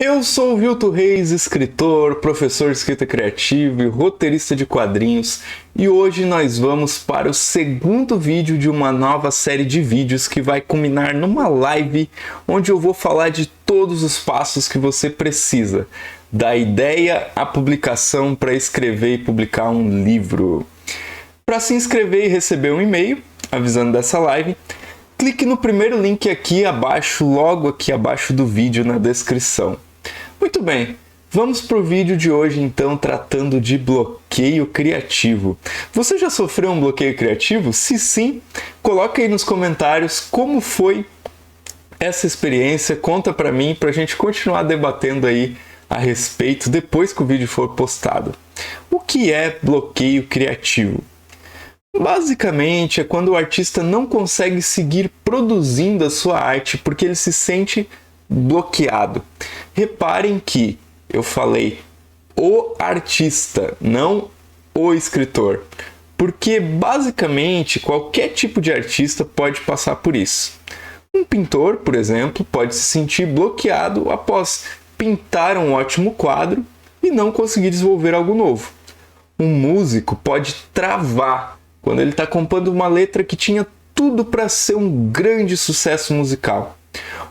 Eu sou o Vilto Reis, escritor, professor de escrita criativa e roteirista de quadrinhos, e hoje nós vamos para o segundo vídeo de uma nova série de vídeos que vai culminar numa live onde eu vou falar de todos os passos que você precisa, da ideia à publicação para escrever e publicar um livro. Para se inscrever e receber um e-mail avisando dessa live, clique no primeiro link aqui abaixo, logo aqui abaixo do vídeo na descrição. Muito bem, vamos para o vídeo de hoje então tratando de bloqueio criativo. Você já sofreu um bloqueio criativo? Se sim, coloca aí nos comentários como foi essa experiência, conta para mim para a gente continuar debatendo aí a respeito depois que o vídeo for postado. O que é bloqueio criativo? Basicamente é quando o artista não consegue seguir produzindo a sua arte porque ele se sente bloqueado. Reparem que eu falei o artista, não o escritor, porque basicamente qualquer tipo de artista pode passar por isso. Um pintor, por exemplo, pode se sentir bloqueado após pintar um ótimo quadro e não conseguir desenvolver algo novo. Um músico pode travar quando ele está compondo uma letra que tinha tudo para ser um grande sucesso musical.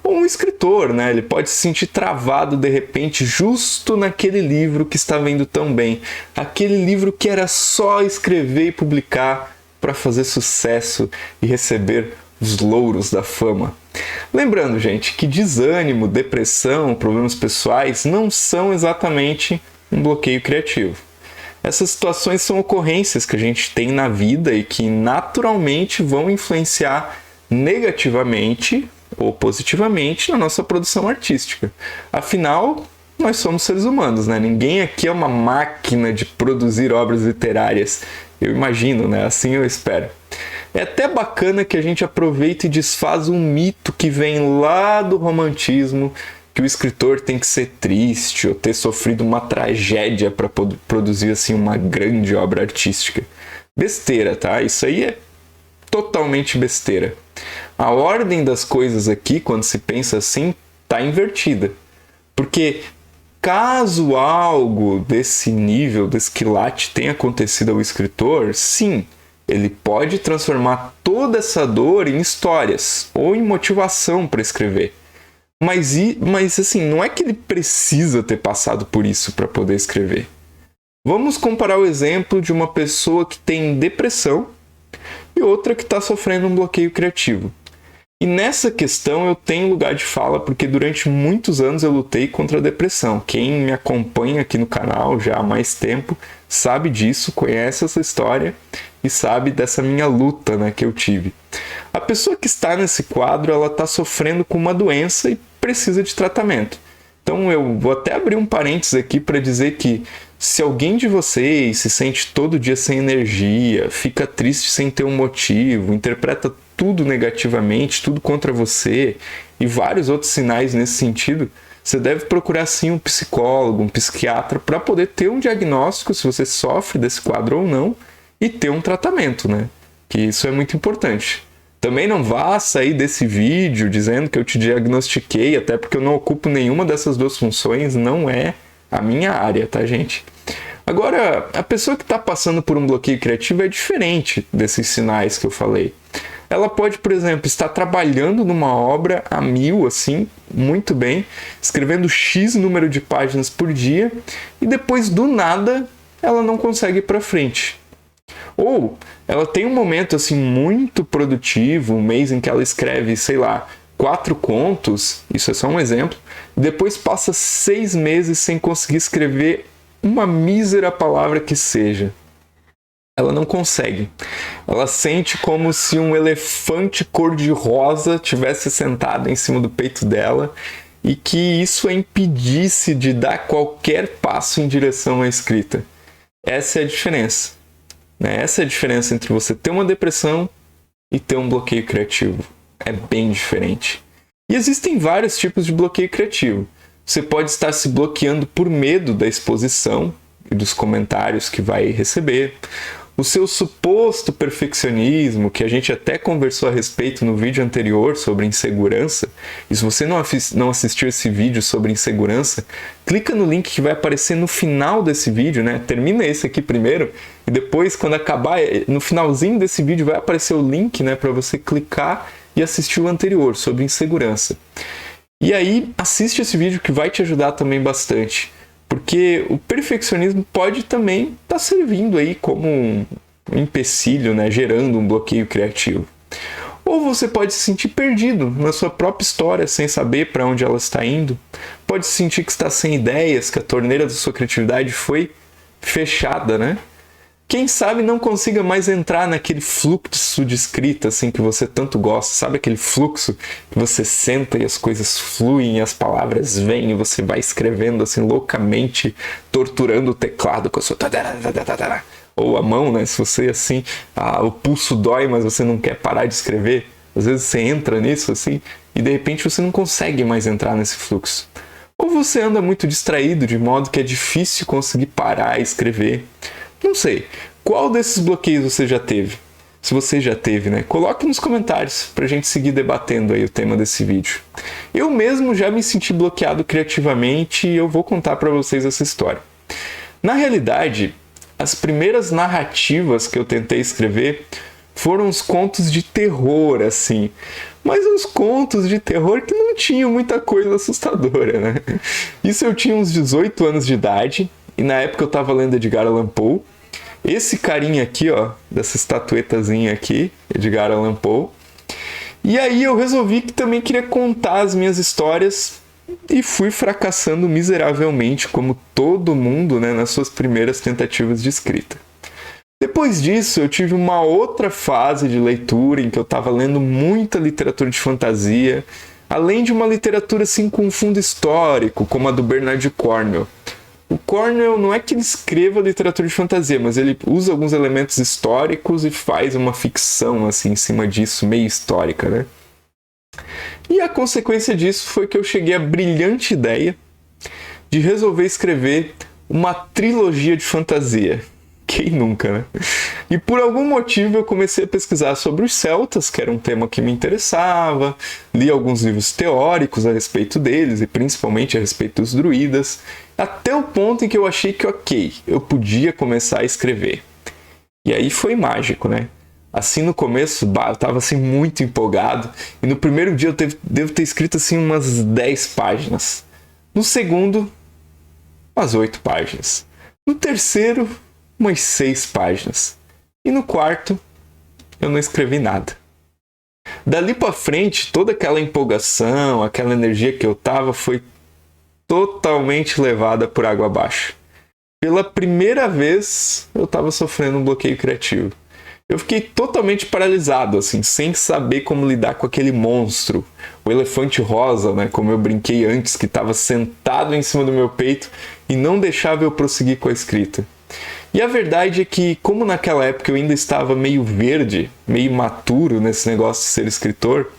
Ou um escritor, né? Ele pode se sentir travado de repente justo naquele livro que está vendo tão bem. Aquele livro que era só escrever e publicar para fazer sucesso e receber os louros da fama. Lembrando, gente, que desânimo, depressão, problemas pessoais não são exatamente um bloqueio criativo. Essas situações são ocorrências que a gente tem na vida e que naturalmente vão influenciar negativamente ou positivamente na nossa produção artística. Afinal, nós somos seres humanos, né? Ninguém aqui é uma máquina de produzir obras literárias. Eu imagino, né? Assim eu espero. É até bacana que a gente aproveita e desfaz um mito que vem lá do romantismo, que o escritor tem que ser triste ou ter sofrido uma tragédia para produzir assim uma grande obra artística. Besteira, tá? Isso aí é totalmente besteira. A ordem das coisas aqui, quando se pensa assim, está invertida. Porque caso algo desse nível, desse quilate tenha acontecido ao escritor, sim, ele pode transformar toda essa dor em histórias ou em motivação para escrever. Mas assim, não é que ele precisa ter passado por isso para poder escrever. Vamos comparar o exemplo de uma pessoa que tem depressão e outra que está sofrendo um bloqueio criativo. E nessa questão eu tenho lugar de fala porque durante muitos anos eu lutei contra a depressão. Quem me acompanha aqui no canal já há mais tempo sabe disso, conhece essa história e sabe dessa minha luta, né, que eu tive. A pessoa que está nesse quadro, ela está sofrendo com uma doença e precisa de tratamento. Então eu vou até abrir um parênteses aqui para dizer que se alguém de vocês se sente todo dia sem energia, fica triste sem ter um motivo, interpreta tudo negativamente, tudo contra você e vários outros sinais nesse sentido, você deve procurar sim um psicólogo, um psiquiatra para poder ter um diagnóstico se você sofre desse quadro ou não e ter um tratamento, né? Que isso é muito importante. Também não vá sair desse vídeo dizendo que eu te diagnostiquei, até porque eu não ocupo nenhuma dessas duas funções, não é a minha área, tá, gente? Agora, a pessoa que está passando por um bloqueio criativo é diferente desses sinais que eu falei. Ela pode, por exemplo, estar trabalhando numa obra a 1000, assim, muito bem, escrevendo X número de páginas por dia, e depois, do nada, ela não consegue ir para frente. Ou ela tem um momento assim muito produtivo, um mês em que ela escreve, sei lá, 4 contos, isso é só um exemplo, e depois passa 6 meses sem conseguir escrever uma mísera palavra que seja. Ela não consegue. Ela sente como se um elefante cor-de-rosa tivesse sentado em cima do peito dela e que isso a impedisse de dar qualquer passo em direção à escrita. Essa é a diferença. Essa é a diferença entre você ter uma depressão e ter um bloqueio criativo. É bem diferente. E existem vários tipos de bloqueio criativo. Você pode estar se bloqueando por medo da exposição e dos comentários que vai receber. O seu suposto perfeccionismo, que a gente até conversou a respeito no vídeo anterior sobre insegurança, E se você não assistiu esse vídeo sobre insegurança, clica no link que vai aparecer no final desse vídeo, né? Termina esse aqui primeiro e depois, quando acabar, no finalzinho desse vídeo vai aparecer o link, né, para você clicar e assistir o anterior sobre insegurança. E aí, assiste esse vídeo que vai te ajudar também bastante, porque o perfeccionismo pode também estar servindo aí como um empecilho, né, gerando um bloqueio criativo. Ou você pode se sentir perdido na sua própria história, sem saber para onde ela está indo. Pode sentir que está sem ideias, que a torneira da sua criatividade foi fechada, né? Quem sabe não consiga mais entrar naquele fluxo de escrita assim que você tanto gosta, sabe aquele fluxo que você senta e as coisas fluem, e as palavras vêm e você vai escrevendo assim loucamente, torturando o teclado com a sua ou a mão, né? Se você assim, o pulso dói, mas você não quer parar de escrever, às vezes você entra nisso assim e de repente você não consegue mais entrar nesse fluxo. Ou você anda muito distraído de modo que é difícil conseguir parar e escrever. Não sei, qual desses bloqueios você já teve? Se você já teve, né? Coloque nos comentários pra gente seguir debatendo aí o tema desse vídeo. Eu mesmo já me senti bloqueado criativamente e eu vou contar pra vocês essa história. Na realidade, as primeiras narrativas que eu tentei escrever foram uns contos de terror, assim. Mas uns contos de terror que não tinham muita coisa assustadora, né? Isso eu tinha uns 18 anos de idade. E na época eu tava lendo Edgar Allan Poe. Esse carinha aqui, ó, dessa estatuetazinha aqui, Edgar Allan Poe. E aí eu resolvi que também queria contar as minhas histórias e fui fracassando miseravelmente, como todo mundo, né, nas suas primeiras tentativas de escrita. Depois disso, eu tive uma outra fase de leitura em que eu tava lendo muita literatura de fantasia, além de uma literatura assim com um fundo histórico, como a do Bernard Cornwell. O Cornwell não é que ele escreva literatura de fantasia, mas ele usa alguns elementos históricos e faz uma ficção assim em cima disso, meio histórica, né? E a consequência disso foi que eu cheguei à brilhante ideia de resolver escrever uma trilogia de fantasia. Quem nunca, né? E por algum motivo eu comecei a pesquisar sobre os celtas, que era um tema que me interessava, li alguns livros teóricos a respeito deles, e principalmente a respeito dos druidas, até o ponto em que eu achei que ok, eu podia começar a escrever. E aí foi mágico, né? Assim no começo, eu tava assim muito empolgado, e no primeiro dia eu devo ter escrito assim umas 10 páginas. No segundo, umas 8 páginas. No terceiro, umas 6 páginas. E no quarto, eu não escrevi nada. Dali pra frente, toda aquela empolgação, aquela energia que eu tava foi totalmente levada por água abaixo. Pela primeira vez, eu tava sofrendo um bloqueio criativo. Eu fiquei totalmente paralisado, assim, sem saber como lidar com aquele monstro. O elefante rosa, né, como eu brinquei antes, que estava sentado em cima do meu peito e não deixava eu prosseguir com a escrita. E a verdade é que, como naquela época eu ainda estava meio verde, meio maturo nesse negócio de ser escritor,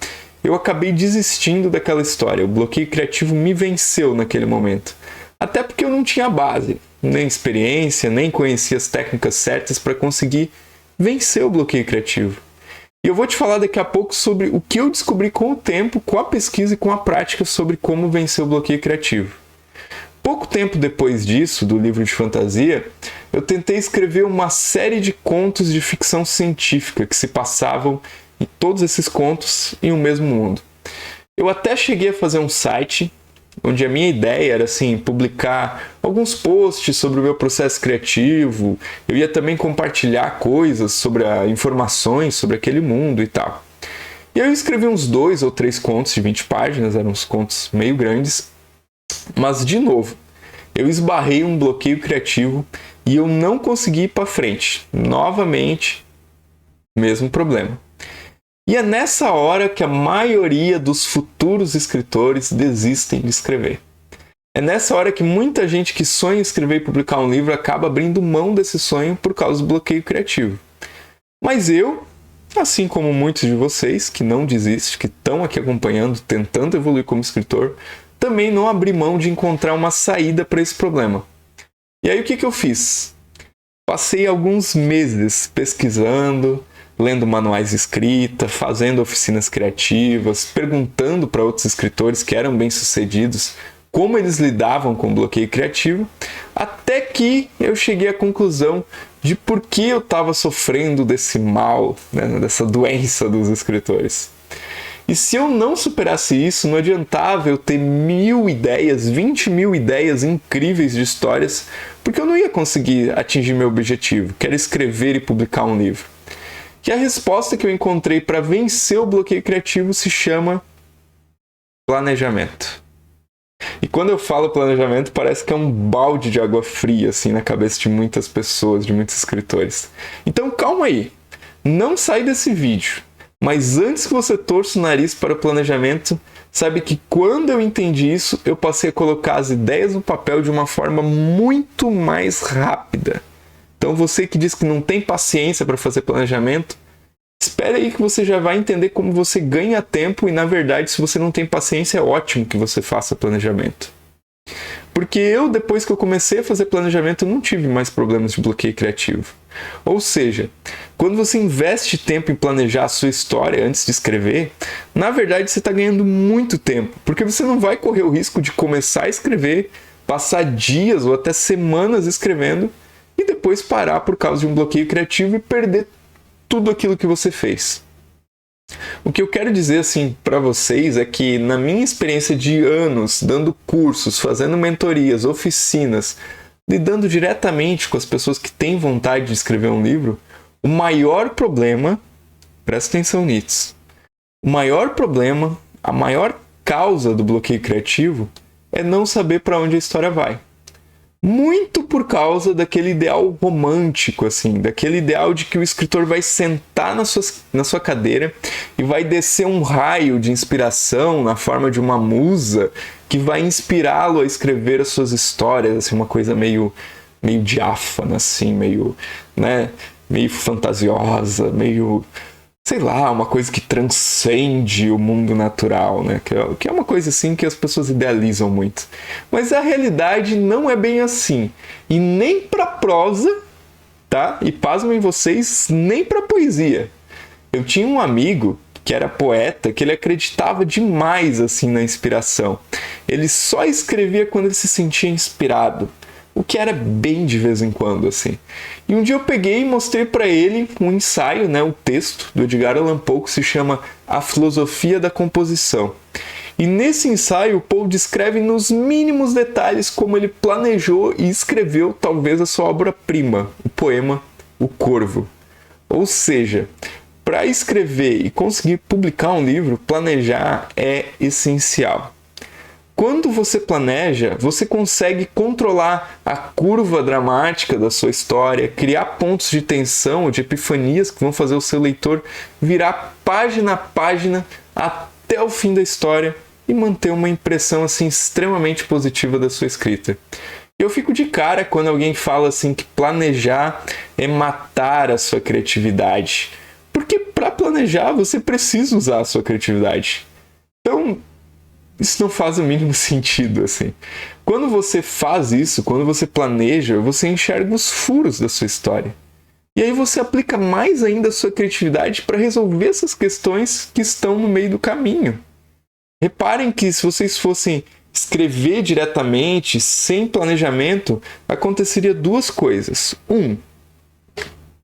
eu acabei desistindo daquela história. O bloqueio criativo me venceu naquele momento. Até porque eu não tinha base, nem experiência, nem conhecia as técnicas certas para conseguir vencer o bloqueio criativo. E eu vou te falar daqui a pouco sobre o que eu descobri com o tempo, com a pesquisa e com a prática sobre como vencer o bloqueio criativo. Pouco tempo depois disso, do livro de fantasia, eu tentei escrever uma série de contos de ficção científica que se passavam em todos esses contos em um mesmo mundo. Eu até cheguei a fazer um site onde a minha ideia era assim, publicar alguns posts sobre o meu processo criativo, eu ia também compartilhar coisas sobre informações sobre aquele mundo e tal. E eu escrevi uns 2 ou 3 contos de 20 páginas, eram uns contos meio grandes, mas de novo, eu esbarrei um bloqueio criativo e eu não consegui ir para frente. Novamente, mesmo problema. E é nessa hora que a maioria dos futuros escritores desistem de escrever. É nessa hora que muita gente que sonha em escrever e publicar um livro acaba abrindo mão desse sonho por causa do bloqueio criativo. Mas eu, assim como muitos de vocês que não desistem, que estão aqui acompanhando, tentando evoluir como escritor, também não abri mão de encontrar uma saída para esse problema. E aí o que eu fiz? Passei alguns meses pesquisando, lendo manuais de escrita, fazendo oficinas criativas, perguntando para outros escritores que eram bem-sucedidos como eles lidavam com o bloqueio criativo, até que eu cheguei à conclusão de por que eu estava sofrendo desse mal, né, dessa doença dos escritores. E se eu não superasse isso, não adiantava eu ter 1000 ideias, 20.000 ideias incríveis de histórias, porque eu não ia conseguir atingir meu objetivo, que era escrever e publicar um livro. E a resposta que eu encontrei para vencer o bloqueio criativo se chama planejamento. E quando eu falo planejamento, parece que é um balde de água fria assim na cabeça de muitas pessoas, de muitos escritores. Então calma aí, não sai desse vídeo. Mas antes que você torça o nariz para o planejamento, sabe que quando eu entendi isso, eu passei a colocar as ideias no papel de uma forma muito mais rápida. Então você que diz que não tem paciência para fazer planejamento, espera aí que você já vai entender como você ganha tempo e, na verdade, se você não tem paciência, é ótimo que você faça planejamento. Porque eu, depois que eu comecei a fazer planejamento, não tive mais problemas de bloqueio criativo. Ou seja, quando você investe tempo em planejar a sua história antes de escrever, na verdade você está ganhando muito tempo, porque você não vai correr o risco de começar a escrever, passar dias ou até semanas escrevendo e depois parar por causa de um bloqueio criativo e perder tudo aquilo que você fez. O que eu quero dizer assim para vocês é que na minha experiência de anos dando cursos, fazendo mentorias, oficinas, lidando diretamente com as pessoas que têm vontade de escrever um livro, o maior problema, presta atenção nisso, o maior problema, a maior causa do bloqueio criativo é não saber para onde a história vai. Muito por causa daquele ideal romântico, assim, daquele ideal de que o escritor vai sentar na sua cadeira e vai descer um raio de inspiração na forma de uma musa que vai inspirá-lo a escrever as suas histórias, assim, uma coisa meio diáfana, assim, meio fantasiosa, meio, sei lá, uma coisa que transcende o mundo natural, né? Que é uma coisa assim que as pessoas idealizam muito. Mas a realidade não é bem assim. E nem para prosa, tá? E pasmem vocês, nem para poesia. Eu tinha um amigo que era poeta, que ele acreditava demais assim na inspiração. Ele só escrevia quando ele se sentia inspirado, o que era bem de vez em quando, assim. E um dia eu peguei e mostrei para ele um ensaio, né, um texto do Edgar Allan Poe que se chama A Filosofia da Composição. E nesse ensaio, o Poe descreve nos mínimos detalhes como ele planejou e escreveu talvez a sua obra-prima, o poema O Corvo. Ou seja, para escrever e conseguir publicar um livro, planejar é essencial. Quando você planeja, você consegue controlar a curva dramática da sua história, criar pontos de tensão ou de epifanias que vão fazer o seu leitor virar página a página até o fim da história e manter uma impressão assim extremamente positiva da sua escrita. Eu fico de cara quando alguém fala assim que planejar é matar a sua criatividade. Porque para planejar você precisa usar a sua criatividade. Então, isso não faz o mínimo sentido, assim. Quando você faz isso, quando você planeja, você enxerga os furos da sua história. E aí você aplica mais ainda a sua criatividade para resolver essas questões que estão no meio do caminho. Reparem que se vocês fossem escrever diretamente, sem planejamento, aconteceria duas coisas.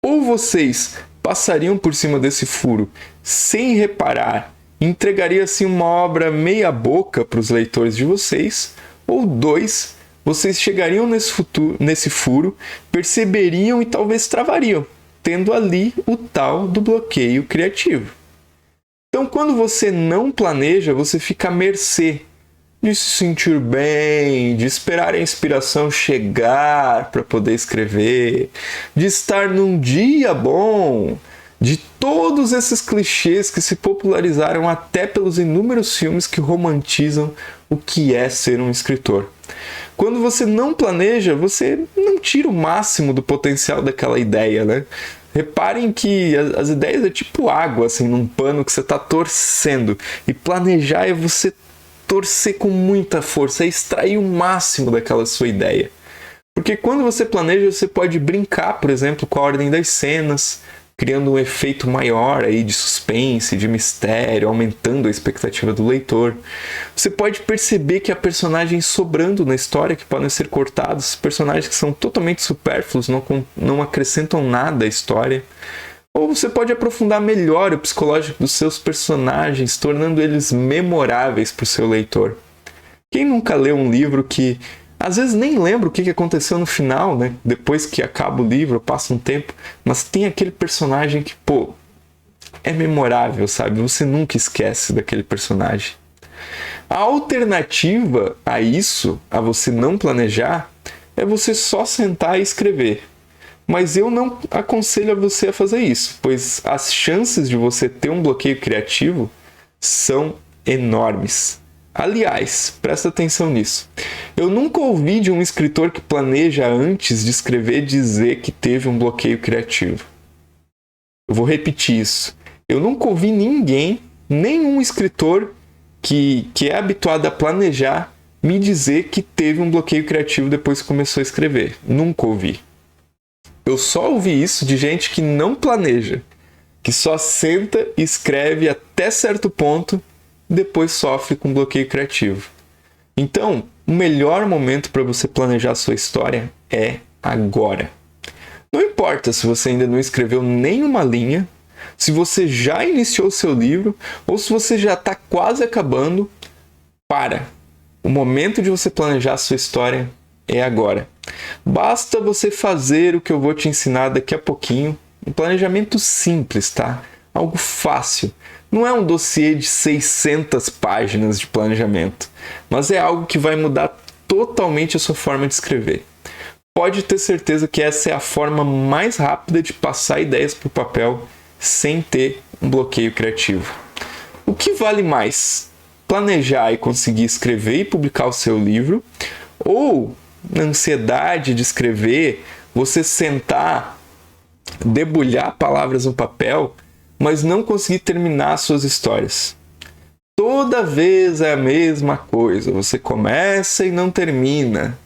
Ou vocês passariam por cima desse furo sem reparar, entregaria assim uma obra meia boca para os leitores de vocês, ou dois, vocês chegariam nesse furo, perceberiam e talvez travariam, tendo ali o tal do bloqueio criativo. Então, quando você não planeja, você fica à mercê de se sentir bem, de esperar a inspiração chegar para poder escrever, de estar num dia bom, de todos esses clichês que se popularizaram até pelos inúmeros filmes que romantizam o que é ser um escritor. Quando você não planeja, você não tira o máximo do potencial daquela ideia, né? Reparem que as ideias é tipo água, assim, num pano que você está torcendo. E planejar é você torcer com muita força, é extrair o máximo daquela sua ideia. Porque quando você planeja, você pode brincar, por exemplo, com a ordem das cenas, criando um efeito maior aí de suspense, de mistério, aumentando a expectativa do leitor. Você pode perceber que há personagens sobrando na história que podem ser cortados, personagens que são totalmente supérfluos, não acrescentam nada à história. Ou você pode aprofundar melhor o psicológico dos seus personagens, tornando eles memoráveis para o seu leitor. Quem nunca leu um livro que às vezes nem lembra o que aconteceu no final, né? Depois que acaba o livro, passa um tempo, mas tem aquele personagem que, é memorável, sabe? Você nunca esquece daquele personagem. A alternativa a isso, a você não planejar, é você só sentar e escrever. Mas eu não aconselho a você a fazer isso, pois as chances de você ter um bloqueio criativo são enormes. Aliás, presta atenção nisso. Eu nunca ouvi de um escritor que planeja antes de escrever dizer que teve um bloqueio criativo. Eu vou repetir isso. Eu nunca ouvi nenhum escritor que é habituado a planejar, me dizer que teve um bloqueio criativo depois que começou a escrever. Nunca ouvi. Eu só ouvi isso de gente que não planeja, que só senta e escreve até certo ponto, depois sofre com bloqueio criativo. Então, o melhor momento para você planejar a sua história é agora. Não importa se você ainda não escreveu nenhuma linha, se você já iniciou o seu livro ou se você já está quase acabando, para. O momento de você planejar a sua história é agora. Basta você fazer o que eu vou te ensinar daqui a pouquinho. Um planejamento simples, tá? Algo fácil. Não é um dossiê de 600 páginas de planejamento, mas é algo que vai mudar totalmente a sua forma de escrever. Pode ter certeza que essa é a forma mais rápida de passar ideias para o papel sem ter um bloqueio criativo. O que vale mais? Planejar e conseguir escrever e publicar o seu livro? Ou, na ansiedade de escrever, você sentar, debulhar palavras no papel, mas não conseguir terminar as suas histórias? Toda vez é a mesma coisa. Você começa e não termina,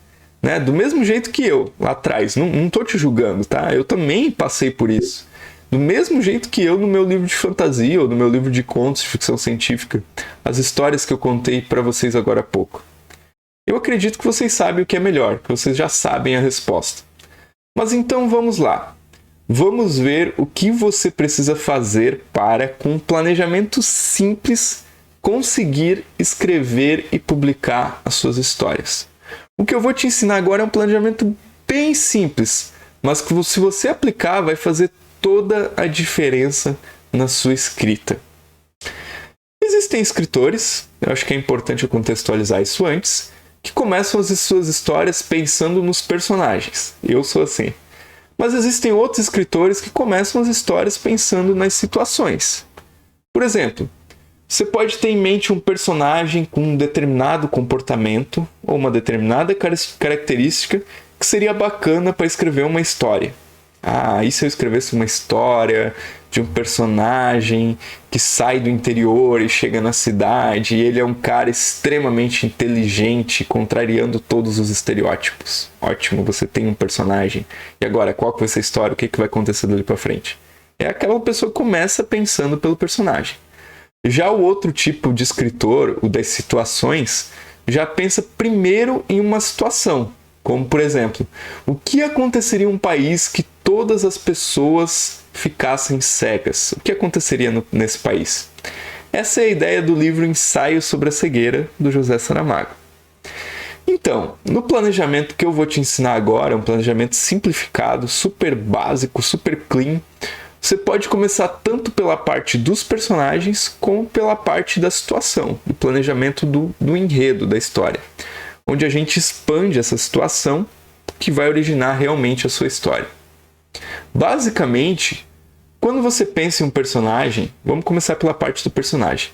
né? Do mesmo jeito que eu, lá atrás. Não tô te julgando, tá? Eu também passei por isso. Do mesmo jeito que eu no meu livro de fantasia ou no meu livro de contos de ficção científica. As histórias que eu contei para vocês agora há pouco. Eu acredito que vocês sabem o que é melhor, que vocês já sabem a resposta. Mas então vamos lá. Vamos ver o que você precisa fazer para, com um planejamento simples, conseguir escrever e publicar as suas histórias. O que eu vou te ensinar agora é um planejamento bem simples, mas que se você aplicar vai fazer toda a diferença na sua escrita. Existem escritores, eu acho que é importante eu contextualizar isso antes, que começam as suas histórias pensando nos personagens. Eu sou assim. Mas existem outros escritores que começam as histórias pensando nas situações. Por exemplo, você pode ter em mente um personagem com um determinado comportamento ou uma determinada característica que seria bacana para escrever uma história. E se eu escrevesse uma história de um personagem que sai do interior e chega na cidade, e ele é um cara extremamente inteligente, contrariando todos os estereótipos. Ótimo, você tem um personagem. E agora, qual que vai ser a história? O que vai acontecer dali para frente? É aquela pessoa que começa pensando pelo personagem. Já o outro tipo de escritor, o das situações, já pensa primeiro em uma situação. Como, por exemplo, o que aconteceria em um país que todas as pessoas ficassem cegas? O que aconteceria nesse país? Essa é a ideia do livro Ensaio sobre a Cegueira, do José Saramago. Então, no planejamento que eu vou te ensinar agora, um planejamento simplificado, super básico, super clean, você pode começar tanto pela parte dos personagens, como pela parte da situação, do planejamento do enredo da história, onde a gente expande essa situação que vai originar realmente a sua história. Basicamente, quando você pensa em um personagem, vamos começar pela parte do personagem.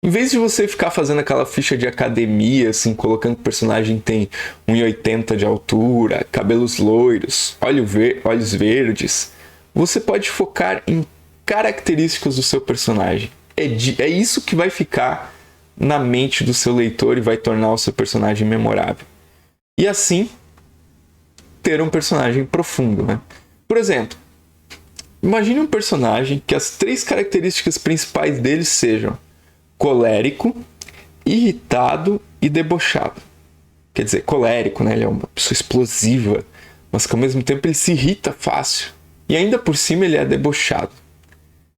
Em vez de você ficar fazendo aquela ficha de academia, assim, colocando que o personagem tem 1,80 de altura, cabelos loiros, olhos verdes, você pode focar em características do seu personagem. É isso que vai ficar na mente do seu leitor e vai tornar o seu personagem memorável. E assim, ter um personagem profundo, né? Por exemplo, Imagine um personagem que as 3 características principais dele sejam colérico, irritado e debochado. Quer dizer, colérico, né? Ele é uma pessoa explosiva, mas que ao mesmo tempo ele se irrita fácil. E ainda por cima ele é debochado.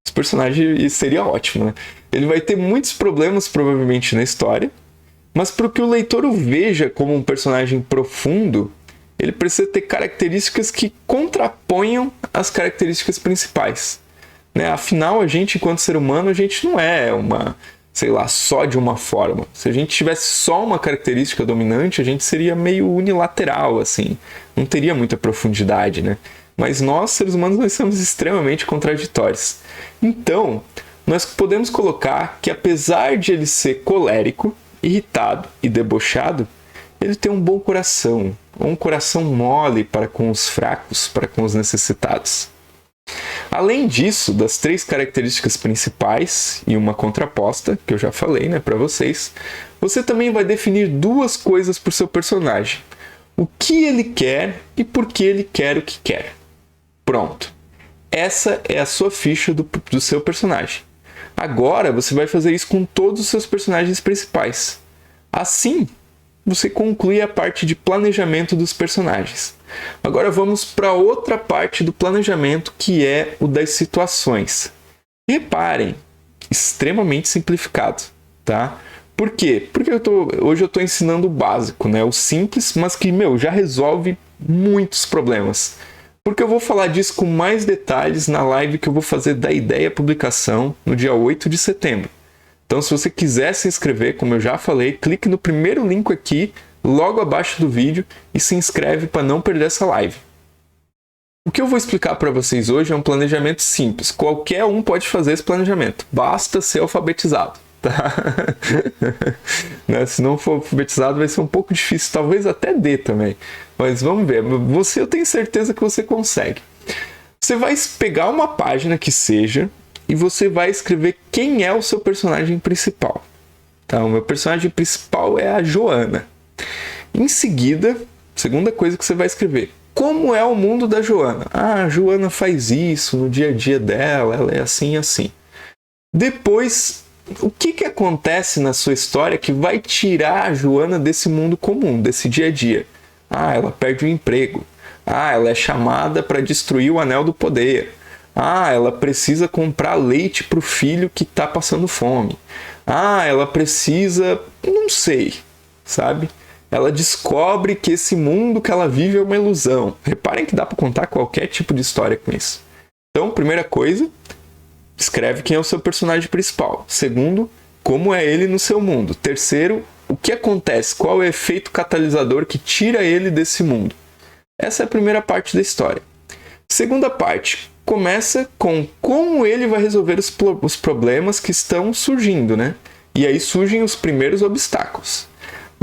Esse personagem seria ótimo, né? Ele vai ter muitos problemas provavelmente na história, mas para que o leitor o veja como um personagem profundo, ele precisa ter características que contraponham as características principais, né? Afinal, a gente, enquanto ser humano, a gente não é só de uma forma. Se a gente tivesse só uma característica dominante, a gente seria meio unilateral, assim. Não teria muita profundidade, né? Mas nós, seres humanos, nós somos extremamente contraditórios. Então, nós podemos colocar que apesar de ele ser colérico, irritado e debochado, ele tem um bom coração, um coração mole para com os fracos, para com os necessitados. Além disso, das 3 características principais e uma contraposta, que eu já falei, né, para vocês, você também vai definir 2 coisas para o seu personagem. O que ele quer e por que ele quer o que quer. Pronto. Essa é a sua ficha do seu personagem. Agora, você vai fazer isso com todos os seus personagens principais. Assim, você conclui a parte de planejamento dos personagens. Agora vamos para outra parte do planejamento, que é o das situações. Reparem, extremamente simplificado, tá? Por quê? Porque hoje eu estou ensinando o básico, né? O simples, mas que, já resolve muitos problemas. Porque eu vou falar disso com mais detalhes na live que eu vou fazer da ideia publicação no dia 8 de setembro. Então, se você quiser se inscrever, como eu já falei, clique no primeiro link aqui, logo abaixo do vídeo, e se inscreve para não perder essa live. O que eu vou explicar para vocês hoje é um planejamento simples. Qualquer um pode fazer esse planejamento. Basta ser alfabetizado, tá? Né? Se não for alfabetizado, vai ser um pouco difícil. Talvez até dê também. Mas vamos ver. Eu tenho certeza que você consegue. Você vai pegar uma página que seja e você vai escrever quem é o seu personagem principal. Tá? O meu personagem principal é a Joana. Em seguida, segunda coisa que você vai escrever: como é o mundo da Joana? Ah, a Joana faz isso no dia a dia dela, ela é assim e assim. Depois, o que acontece na sua história que vai tirar a Joana desse mundo comum, desse dia a dia? Ah, ela perde o emprego. Ah, ela é chamada para destruir o Anel do Poder. Ah, ela precisa comprar leite para o filho que está passando fome. Ah, ela precisa... não sei, sabe? Ela descobre que esse mundo que ela vive é uma ilusão. Reparem que dá para contar qualquer tipo de história com isso. Então, primeira coisa, escreve quem é o seu personagem principal. Segundo, como é ele no seu mundo. Terceiro, o que acontece? Qual é o efeito catalisador que tira ele desse mundo? Essa é a primeira parte da história. Segunda parte, começa com como ele vai resolver os problemas que estão surgindo, né? E aí surgem os primeiros obstáculos.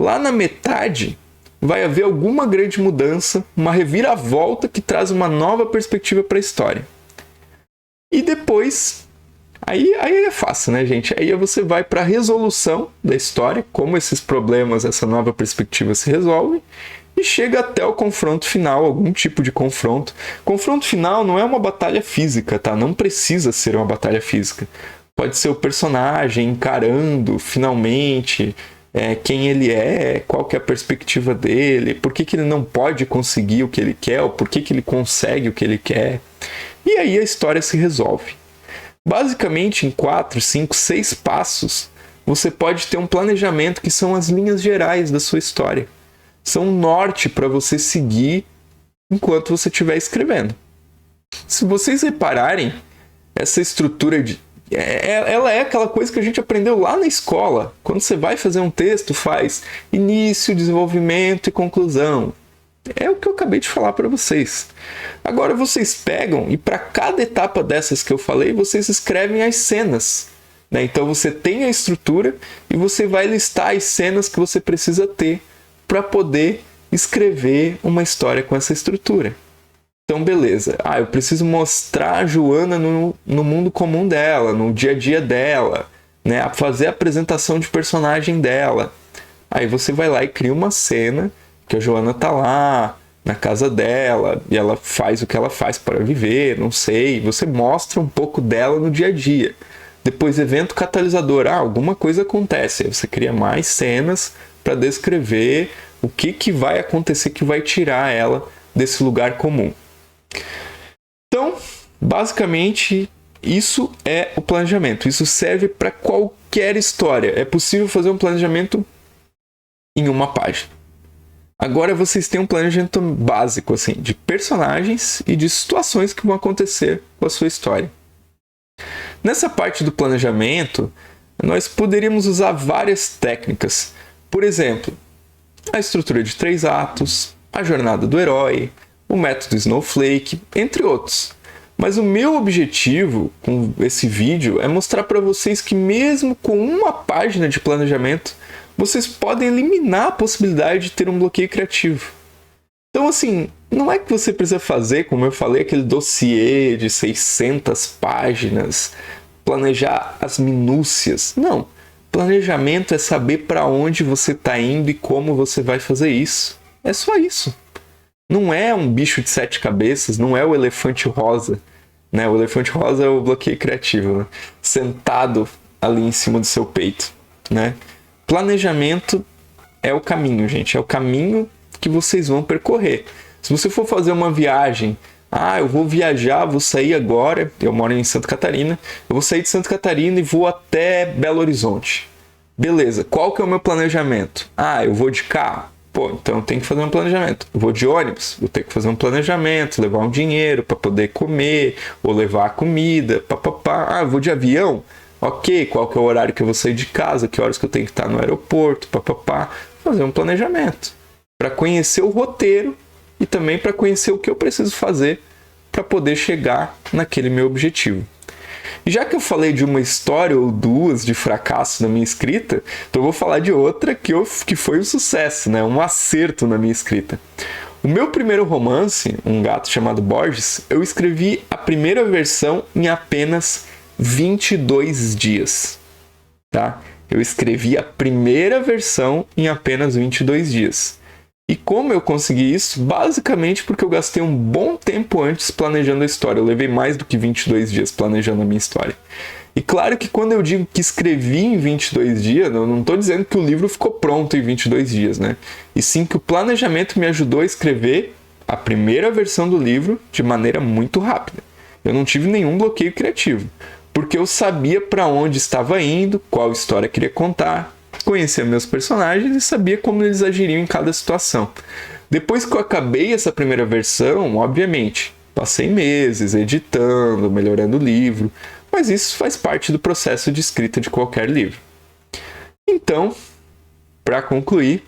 Lá na metade, vai haver alguma grande mudança, uma reviravolta que traz uma nova perspectiva para a história. E depois, aí é fácil, né, gente? Aí você vai para a resolução da história, como esses problemas, essa nova perspectiva se resolve, e chega até o confronto final, algum tipo de confronto. Confronto final não é uma batalha física, tá? Não precisa ser uma batalha física. Pode ser o personagem encarando, finalmente... quem ele é, qual que é a perspectiva dele, por que ele não pode conseguir o que ele quer, ou por que ele consegue o que ele quer. E aí a história se resolve. Basicamente, em 4, 5, 6 passos, você pode ter um planejamento que são as linhas gerais da sua história. São um norte para você seguir enquanto você estiver escrevendo. Se vocês repararem, essa estrutura ela é aquela coisa que a gente aprendeu lá na escola. Quando você vai fazer um texto, faz início, desenvolvimento e conclusão. É o que eu acabei de falar para vocês. Agora vocês pegam e para cada etapa dessas que eu falei, vocês escrevem as cenas, né? Então você tem a estrutura e você vai listar as cenas que você precisa ter para poder escrever uma história com essa estrutura. Então, beleza. Eu preciso mostrar a Joana no mundo comum dela, no dia a dia dela, né? Fazer a apresentação de personagem dela. Aí você vai lá e cria uma cena que a Joana tá lá, na casa dela e ela faz o que ela faz para viver, não sei. Você mostra um pouco dela no dia a dia. Depois, evento catalisador. Alguma coisa acontece. Aí você cria mais cenas para descrever o que vai acontecer que vai tirar ela desse lugar comum. Então, basicamente, isso é o planejamento. Isso serve para qualquer história. É possível fazer um planejamento em uma página. Agora vocês têm um planejamento básico, assim, de personagens e de situações que vão acontecer com a sua história. Nessa parte do planejamento, nós poderíamos usar várias técnicas. Por exemplo, a estrutura de 3 atos, a jornada do herói, o método Snowflake, entre outros. Mas o meu objetivo com esse vídeo é mostrar para vocês que mesmo com uma página de planejamento, vocês podem eliminar a possibilidade de ter um bloqueio criativo. Então, assim, não é que você precisa fazer, como eu falei, aquele dossiê de 600 páginas, planejar as minúcias. Não. Planejamento é saber para onde você está indo e como você vai fazer isso. É só isso. Não é um bicho de 7 cabeças, não é o elefante rosa. Né? O elefante rosa é o bloqueio criativo, né? Sentado ali em cima do seu peito. Né? Planejamento é o caminho, gente. É o caminho que vocês vão percorrer. Se você for fazer uma viagem, eu vou viajar, vou sair agora, eu moro em Santa Catarina, eu vou sair de Santa Catarina e vou até Belo Horizonte. Beleza, qual que é o meu planejamento? Eu vou de carro. Então eu tenho que fazer um planejamento. Eu vou de ônibus, eu tenho que fazer um planejamento, levar um dinheiro para poder comer, ou levar a comida, papapá. Eu vou de avião. Ok, qual que é o horário que eu vou sair de casa, que horas que eu tenho que estar no aeroporto, papapá. Fazer um planejamento. Para conhecer o roteiro e também para conhecer o que eu preciso fazer para poder chegar naquele meu objetivo. E já que eu falei de uma história ou duas de fracasso na minha escrita, então eu vou falar de outra que foi um sucesso, né? Um acerto na minha escrita. O meu primeiro romance, Um Gato Chamado Borges, eu escrevi a primeira versão em apenas 22 dias. Tá? Eu escrevi a primeira versão em apenas 22 dias. E como eu consegui isso? Basicamente porque eu gastei um bom tempo antes planejando a história. Eu levei mais do que 22 dias planejando a minha história. E claro que quando eu digo que escrevi em 22 dias, eu não estou dizendo que o livro ficou pronto em 22 dias, né? E sim que o planejamento me ajudou a escrever a primeira versão do livro de maneira muito rápida. Eu não tive nenhum bloqueio criativo, porque eu sabia para onde estava indo, qual história eu queria contar, conhecia meus personagens e sabia como eles agiriam em cada situação. Depois que eu acabei essa primeira versão, obviamente, passei meses editando, melhorando o livro, mas isso faz parte do processo de escrita de qualquer livro. Então, para concluir,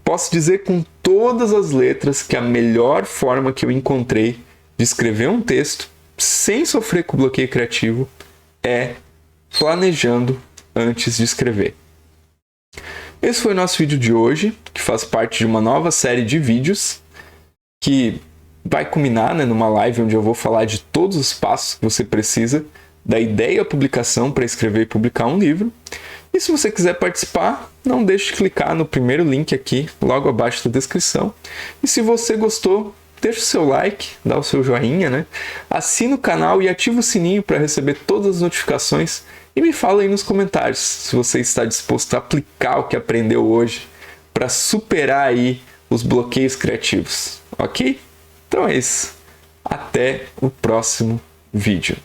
posso dizer com todas as letras que a melhor forma que eu encontrei de escrever um texto sem sofrer com bloqueio criativo é planejando antes de escrever. Esse foi o nosso vídeo de hoje, que faz parte de uma nova série de vídeos que vai culminar, numa live onde eu vou falar de todos os passos que você precisa da ideia à publicação para escrever e publicar um livro. E se você quiser participar, não deixe de clicar no primeiro link aqui, logo abaixo da descrição. E se você gostou, deixa o seu like, dá o seu joinha, né? Assina o canal e ativa o sininho para receber todas as notificações. E me fala aí nos comentários se você está disposto a aplicar o que aprendeu hoje para superar aí os bloqueios criativos, ok? Então é isso. Até o próximo vídeo.